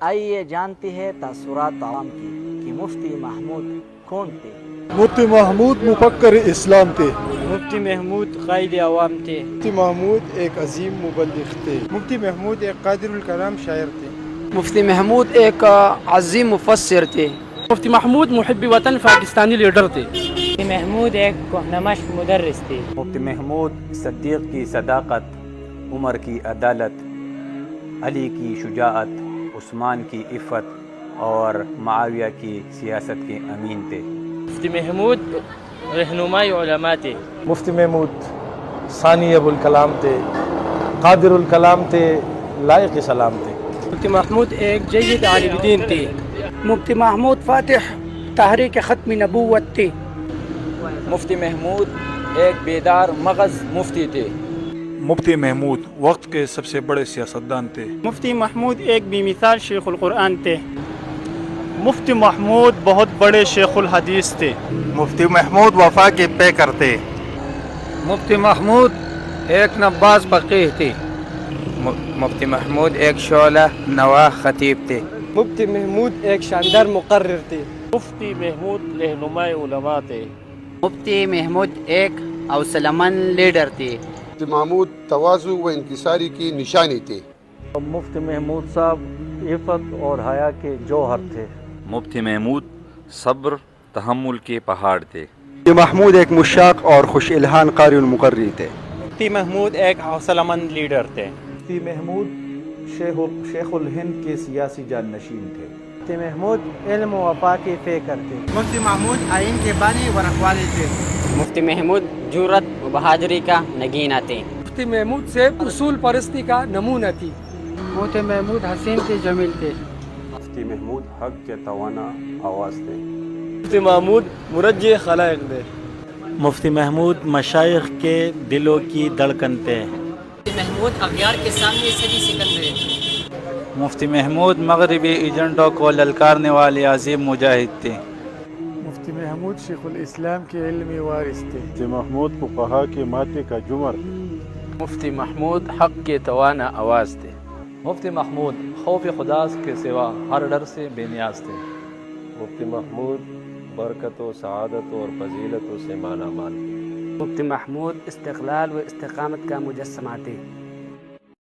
آئیے جانتے ہیں تاثرات عوام کی کہ مفتی محمود کون تھے۔ مفتی محمود مفکر اسلام تھے۔ مفتی محمود قائد عوام تھے۔ مفتی محمود ایک عظیم مبلغ تھے۔ مفتی محمود ایک قادر الکلام شاعر تھے۔ مفتی محمود ایک عظیم مفسر تھے۔ مفتی محمود محب وطن پاکستانی لیڈر تھے۔ مفتی محمود ایک کوہنمش مدرس تھے۔ مفتی محمود صدیق کی صداقت، عمر کی عدالت، علی کی شجاعت، عثمان کی عفت اور معاویہ کی سیاست کے امین تھے۔ مفتی محمود رہنمائی علماء تھے۔ مفتی محمود ثانی ابو الکلام تھے، قادر الکلام تھے، لائق سلام تھے۔ مفتی محمود ایک جید عالم دین تھے۔ مفتی محمود فاتح تحریک ختم نبوت تھے۔ مفتی محمود ایک بیدار مغز مفتی تھے۔ مفتی محمود وقت کے سب سے بڑے سیاستدان تھے۔ مفتی محمود ایک بے مثال شیخ القرآن تھے۔ مفتی محمود بہت بڑے شیخ الحدیث تھے۔ مفتی محمود وفا کے پیکر تھے۔ مفتی محمود ایک نباز فقیہ تھے۔ مفتی محمود ایک شعلہ نواح خطیب تھے۔ مفتی محمود ایک شاندار مقرر تھے۔ مفتی محمود رہنمائی علماء تھے۔ مفتی محمود ایک اوسلمن لیڈر تھے۔ مفتی محمود تواضع و انکساری کی نشانی تھے۔ مفتی محمود صاحب عفت اور حیا کے جوہر تھے۔ مفتی محمود صبر تحمل کے پہاڑ تھے۔ مفتی محمود ایک مشاق اور خوش الحان قاری المقری تھے۔ مفتی محمود ایک حوصلہ مند لیڈر تھے۔ مفتی محمود شیخ الہند کے سیاسی جانشین تھے۔ مفتی محمود علم و وفا کے پیکر تھے۔ مفتی محمود آئین کے بانی و رکھوالی تھے۔ مفتی محمود جرأت و بہادری کا نگینہ تھے۔ مفتی محمود سے اصول پرستی کا نمونہ تھی۔ مفتی محمود حسین تھے، جمیل تھے۔ مفتی محمود حق کے توانا آواز تھے۔ مفتی محمود مرجع خلائق تھے۔ مفتی محمود مشائخ کے دلوں کی دھڑکن تھے۔ مفتی محمود اغیار کے سامنے صدی سکندر تھے۔ مفتی محمود مغربی ایجنٹوں کو للکارنے والے عظیم مجاہد تھے۔ مفتی محمود شیخ الاسلام کے علمی وارث تھے۔ مفتی محمود فقہا کے ماتے کا جمر۔ مفتی محمود حق کے توانا آواز تھے۔ مفتی محمود خوف خدا کے سوا ہر ڈر سے بے نیاز تھے۔ مفتی محمود برکت و سعادت اور فضیلتوں سے مالا مال۔ مفتی محمود استقلال و استقامت کا مجسمہ تھے۔